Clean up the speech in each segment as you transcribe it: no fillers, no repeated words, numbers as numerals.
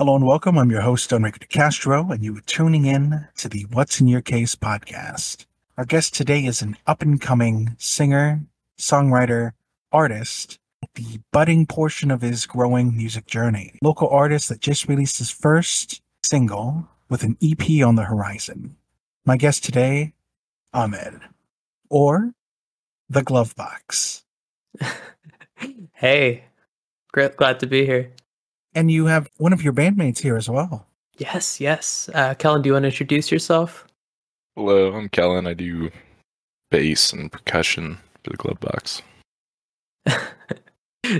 Hello and welcome. I'm your host, Enrique De Castro, and you are tuning in to the What's in Your Case podcast. Our guest today is an up-and-coming singer, songwriter, artist at the budding portion of his growing music journey. Local artist that just released his first single with an EP on the horizon. My guest today, Ahmed, or The Glove Box. Hey, glad to be here. And you have one of your bandmates here as well. Yes. Kellen, do you want to introduce yourself? Hello, I'm Kellen. I do bass and percussion for the Glove Box.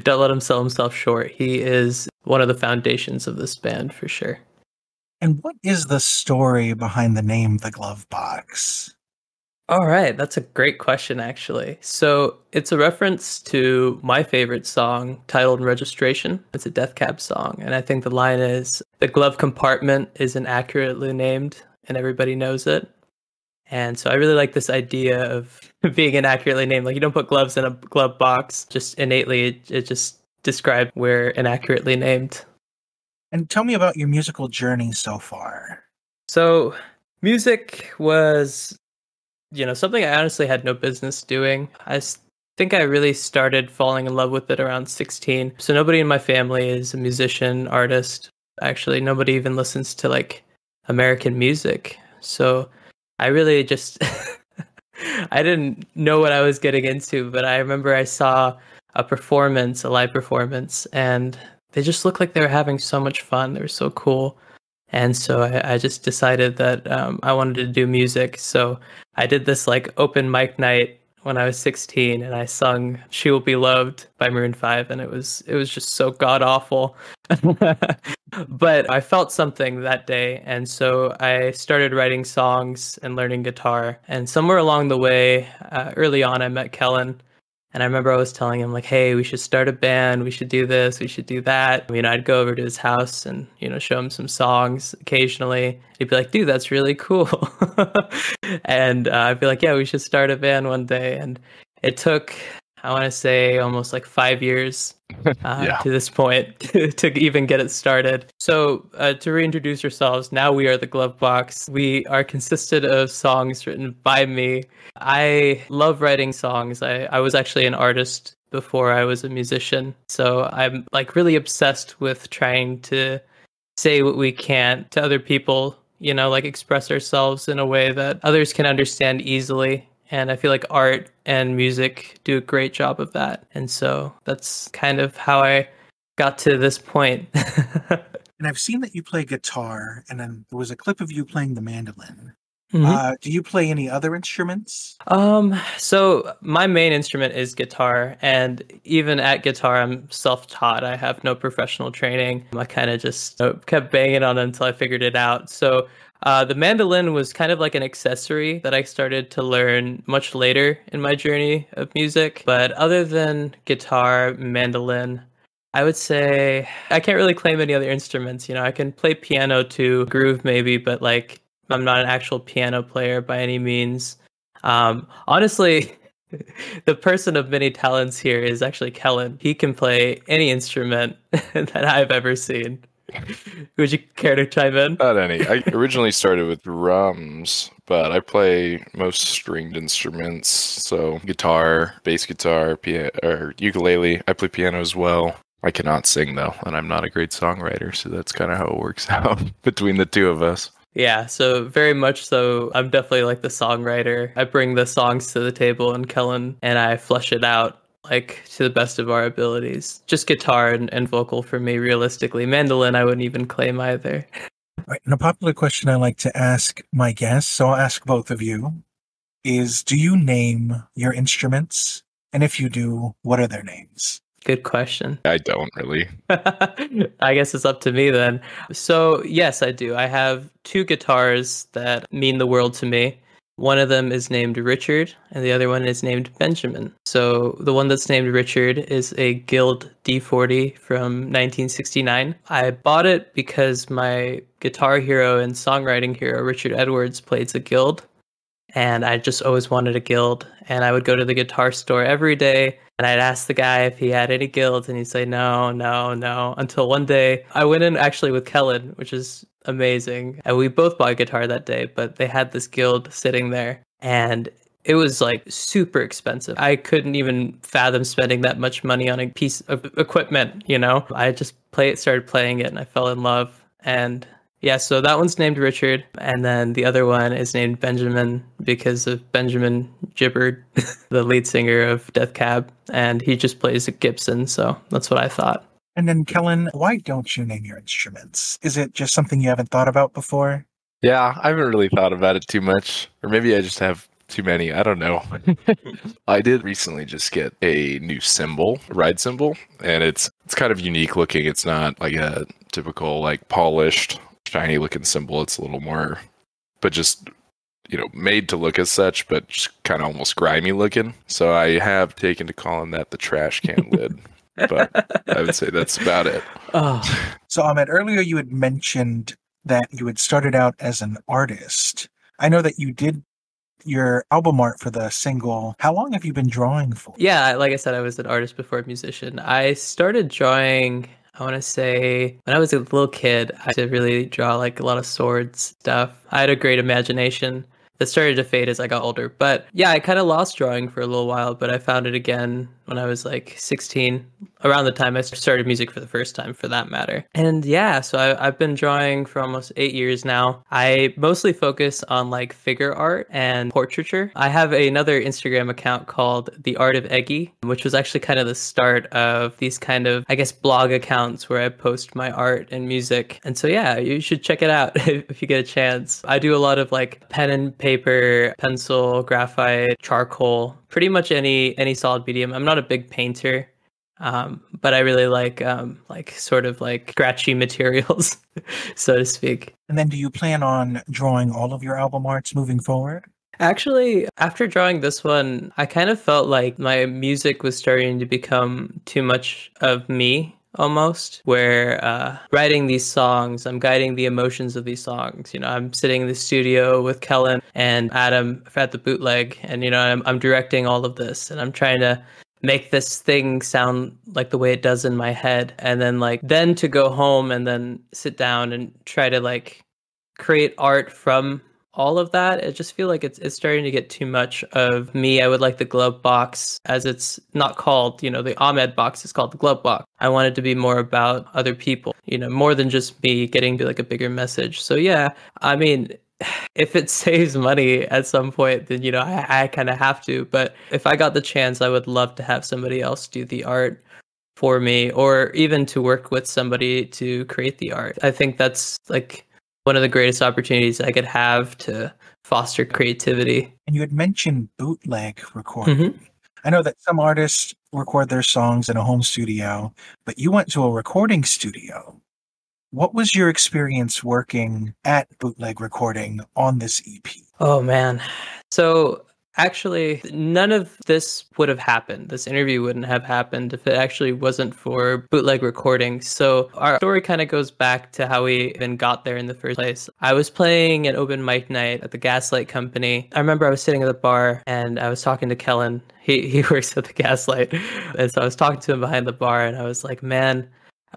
Don't let him sell himself short. He is one of the foundations of this band for sure. And what is the story behind the name The Glove Box? All right, that's a great question, actually. So it's a reference to my favorite song titled Registration. It's a Death Cab song. And I think the line is, the glove compartment isn't accurately named and everybody knows it. And so I really like this idea of being inaccurately named. Like, you don't put gloves in a glove box. Just innately, it just describes where inaccurately named. And tell me about your musical journey so far. So music was, something I honestly had no business doing. Think I really started falling in love with it around 16. So nobody in my family is a musician, artist. Actually, nobody even listens to like American music. So I really just, I didn't know what I was getting into, but I remember I saw a live performance, and they just looked like they were having so much fun. They were so cool. And so I just decided that I wanted to do music. So I did this like open mic night when I was 16, and I sung "She Will Be Loved" by Maroon 5, and it was just so god awful. But I felt something that day, and so I started writing songs and learning guitar. And somewhere along the way, early on, I met Kellen. And I remember I was telling him, like, hey, we should start a band. We should do this. We should do that. I'd go over to his house and, show him some songs occasionally. He'd be like, dude, that's really cool. And I'd be like, yeah, we should start a band one day. And it took, I want to say, almost like 5 years to this point to even get it started. So to reintroduce yourselves, now we are the Glove Box. We are consisted of songs written by me. I love writing songs. I was actually an artist before I was a musician. So I'm like really obsessed with trying to say what we can to other people, like express ourselves in a way that others can understand easily. And I feel like art and music do a great job of that. And so that's kind of how I got to this point. And I've seen that you play guitar, and then there was a clip of you playing the mandolin. Mm-hmm. Do you play any other instruments? So my main instrument is guitar, and even at guitar, I'm self-taught. I have no professional training. I kind of just kept banging on it until I figured it out. So the mandolin was kind of like an accessory that I started to learn much later in my journey of music. But other than guitar, mandolin, I would say I can't really claim any other instruments. I can play piano to groove maybe, but like I'm not an actual piano player by any means. Honestly, the person of many talents here is actually Kellen. He can play any instrument that I've ever seen. Would you care to chime in? Not any. I originally started with drums, but I play most stringed instruments. So guitar, bass guitar, or ukulele. I play piano as well. I cannot sing though, and I'm not a great songwriter, so that's kind of how it works out between the two of us. Yeah, so very much so. I'm definitely like the songwriter. I bring the songs to the table, and Kellen and I flesh it out like to the best of our abilities. Just guitar and vocal for me, realistically. Mandolin, I wouldn't even claim either. Right. And a popular question I like to ask my guests, so I'll ask both of you, is do you name your instruments? And if you do, what are their names? Good question. I don't really. I guess it's up to me then. So yes, I do. I have two guitars that mean the world to me. One of them is named Richard, and the other one is named Benjamin. So the one that's named Richard is a Guild D40 from 1969. I bought it because my guitar hero and songwriting hero, Richard Edwards, played the Guild. and I just always wanted a guild. And I would go to the guitar store every day, and I'd ask the guy if he had any guilds, and he'd say no, no, no. Until one day, I went in actually with Kellen, which is amazing. And we both bought a guitar that day, but they had this guild sitting there, and it was like super expensive. I couldn't even fathom spending that much money on a piece of equipment, you know? I just started playing it, and I fell in love. And yeah, so that one's named Richard, and then the other one is named Benjamin because of Benjamin Gibbard, the lead singer of Death Cab, and he just plays a Gibson, so that's what I thought. And then, Kellen, why don't you name your instruments? Is it just something you haven't thought about before? Yeah, I haven't really thought about it too much. Or maybe I just have too many. I don't know. I did recently just get a new cymbal, ride cymbal, and it's kind of unique looking. It's not like a typical like polished, shiny looking cymbal. It's a little more, but just, you know, made to look as such, but just kind of almost grimy looking. So I have taken to calling that the trash can lid. But I would say that's about it. Oh. So, Ahmed, earlier you had mentioned that you had started out as an artist. I know that you did your album art for the single. How long have you been drawing for? Yeah, like I said, I was an artist before a musician. I started drawing, I want to say, when I was a little kid. I did really draw like a lot of swords stuff. I had a great imagination that started to fade as I got older. But yeah, I kind of lost drawing for a little while, but I found it again when I was like 16, around the time I started music for the first time, for that matter. And yeah, so I've been drawing for almost 8 years now. I mostly focus on like figure art and portraiture. I have another Instagram account called The Art of Eggy, which was actually kind of the start of these kind of, I guess, blog accounts where I post my art and music. And so yeah, you should check it out if you get a chance. I do a lot of like pen and paper, pencil, graphite, charcoal, pretty much any solid medium. I'm not a big painter, but I really like sort of like scratchy materials, so to speak. And then do you plan on drawing all of your album arts moving forward? Actually, after drawing this one, I kind of felt like my music was starting to become too much of me, almost, where writing these songs, I'm guiding the emotions of these songs. You know, I'm sitting in the studio with Kellen and Adam at the bootleg, and you know, I'm directing all of this, and I'm trying to make this thing sound like the way it does in my head, and then to go home and then sit down and try to like create art from all of that. I just feel like it's starting to get too much of me. I would like the glove box, as it's not called, you know, the Ahmed box is called the glove box. I want it to be more about other people, you know, more than just me getting to like a bigger message. So yeah, I mean, if it saves money at some point, then, you know, I kind of have to. But if I got the chance, I would love to have somebody else do the art for me, or even to work with somebody to create the art. I think that's like one of the greatest opportunities I could have to foster creativity. And you had mentioned bootleg recording. Mm-hmm. I know that some artists record their songs in a home studio, but you went to a recording studio. What was your experience working at bootleg recording on this EP? Oh, man. So actually, none of this would have happened. This interview wouldn't have happened if it actually wasn't for bootleg recording. So our story kind of goes back to how we even got there in the first place. I was playing an open mic night at the Gaslight Company. I remember I was sitting at the bar and I was talking to Kellen. He works at the Gaslight. And so I was talking to him behind the bar and I was like, man,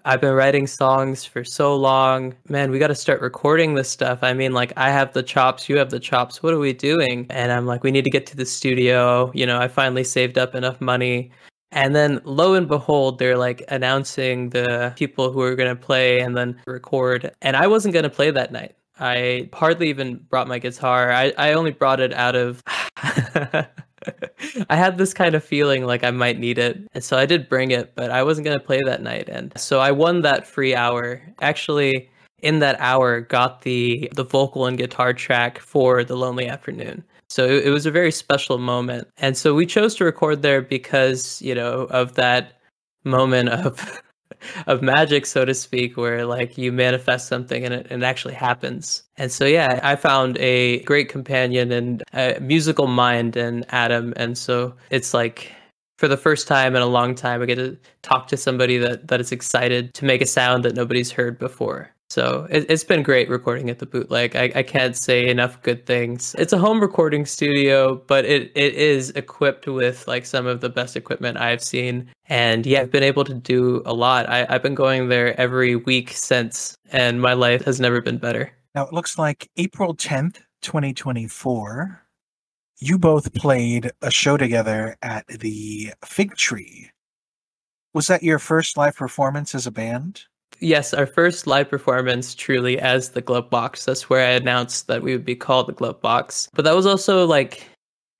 I've been writing songs for so long. Man, we got to start recording this stuff. I mean, like, I have the chops, you have the chops. What are we doing? And I'm like, we need to get to the studio. You know, I finally saved up enough money. And then lo and behold, they're like announcing the people who are going to play and then record. And I wasn't going to play that night. I hardly even brought my guitar. I only brought it out of... I had this kind of feeling like I might need it. And so I did bring it, but I wasn't going to play that night. And so I won that free hour. Actually, in that hour, got the vocal and guitar track for The Lonely Afternoon. So it was a very special moment. And so we chose to record there because, you know, of that moment of magic, so to speak, where like you manifest something and it actually happens. And so yeah, I found a great companion and a musical mind in Adam. And so it's like, for the first time in a long time, I get to talk to somebody that is excited to make a sound that nobody's heard before. So it's been great recording at the Bootleg. I can't say enough good things. It's a home recording studio, but it is equipped with like some of the best equipment I've seen. And yeah, I've been able to do a lot. I've been going there every week since, and my life has never been better. Now, it looks like April 10th, 2024, you both played a show together at the Fig Tree. Was that your first live performance as a band? Yes, our first live performance truly as the Glove Box. That's where I announced that we would be called the Glove Box. But that was also like,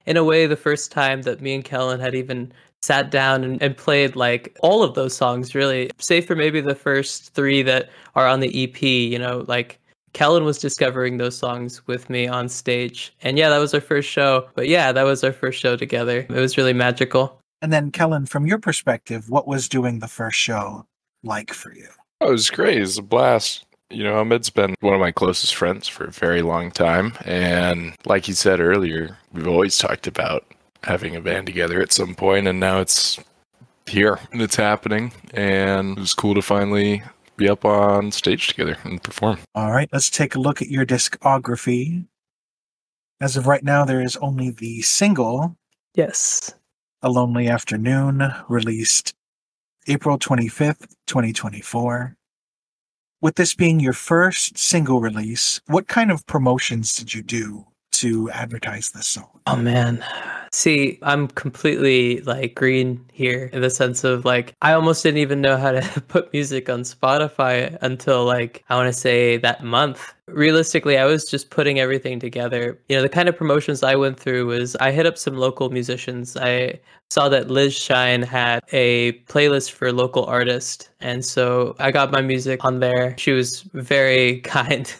in a way, the first time that me and Kellen had even sat down and played like all of those songs, really, save for maybe the first 3 that are on the EP, you know, like Kellen was discovering those songs with me on stage. And yeah, that was our first show. But yeah, that was our first show together. It was really magical. And then, Kellen, from your perspective, what was doing the first show like for you? Oh, it was great. It was a blast. You know, Ahmed's been one of my closest friends for a very long time. And like he said earlier, we've always talked about having a band together at some point, and now it's here and it's happening. And it was cool to finally be up on stage together and perform. All right, let's take a look at your discography. As of right now, there is only the single, Yes. A Lonely Afternoon, released April 25th, 2024. With this being your first single release, what kind of promotions did you do to advertise this song? Oh man. See, I'm completely like green here in the sense of like I almost didn't even know how to put music on Spotify until like I want to say that month. Realistically, I was just putting everything together. You know, the kind of promotions I went through was I hit up some local musicians. I saw that Liz Shine had a playlist for local artists, and so I got my music on there. She was very kind.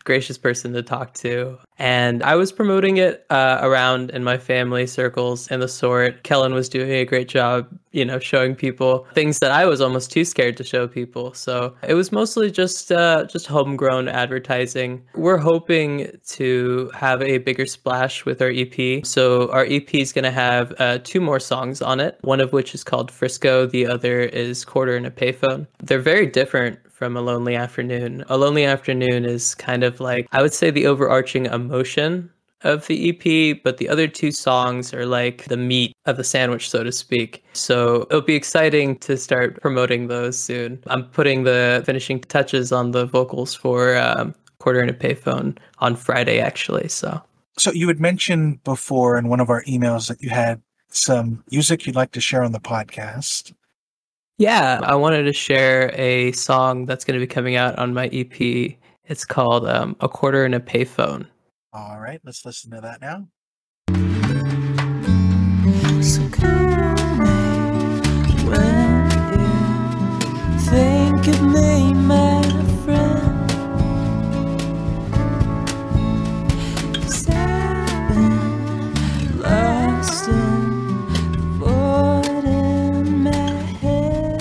Gracious person to talk to, and I was promoting it around in my family circles and the sort. Kellen was doing a great job, you know, showing people things that I was almost too scared to show people. So it was mostly just homegrown advertising. We're hoping to have a bigger splash with our EP. So our EP is going to have 2 more songs on it, one of which is called Frisco, the other is Quarter in a Payphone. They're very different from A Lonely Afternoon. A Lonely Afternoon is kind of like, I would say, the overarching emotion of the EP, but the other 2 songs are like the meat of the sandwich, so to speak. So it'll be exciting to start promoting those soon. I'm putting the finishing touches on the vocals for Quarter in a Payphone on Friday, actually. So you had mentioned before in one of our emails that you had some music you'd like to share on the podcast. yeah, I wanted to share a song that's going to be coming out on my EP. It's called A Quarter in a Payphone. All right, let's listen to that now. So call me when you think of me, my friend. 'Cause I've been lost in void in my head.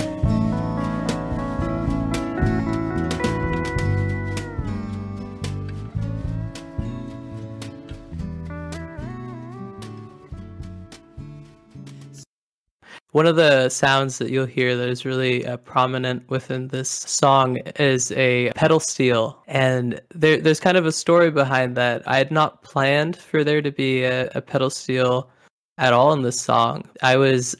One of the sounds that you'll hear that is really prominent within this song is a pedal steel. And there's kind of a story behind that. I had not planned for there to be a pedal steel at all in this song. I was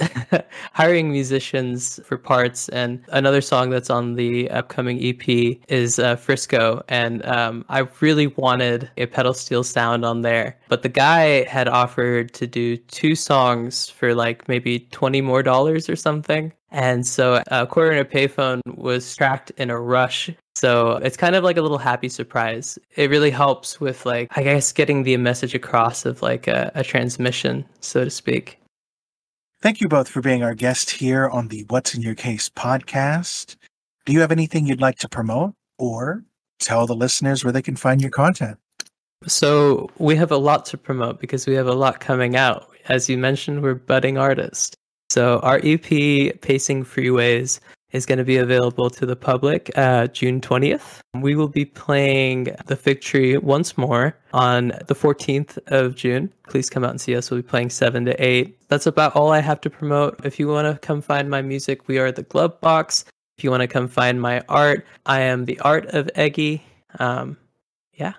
hiring musicians for parts, and another song that's on the upcoming EP is Frisco, and I really wanted a pedal steel sound on there, but the guy had offered to do 2 songs for like maybe $20 more or something. And so Quarter in a Payphone was tracked in a rush. So it's kind of like a little happy surprise. It really helps with like, I guess, getting the message across of like a transmission, so to speak. Thank you both for being our guest here on the What's in Your Case podcast. Do you have anything you'd like to promote or tell the listeners where they can find your content? So we have a lot to promote because we have a lot coming out. As you mentioned, we're budding artists. So our EP, Pacing Freeways, is going to be available to the public June 20th. We will be playing the Fig Tree once more on the 14th of June. Please come out and see us. We'll be playing 7 to 8. That's about all I have to promote. If you want to come find my music, we are the Glove Box. If you want to come find my art, I am the Art of Eggy. Yeah.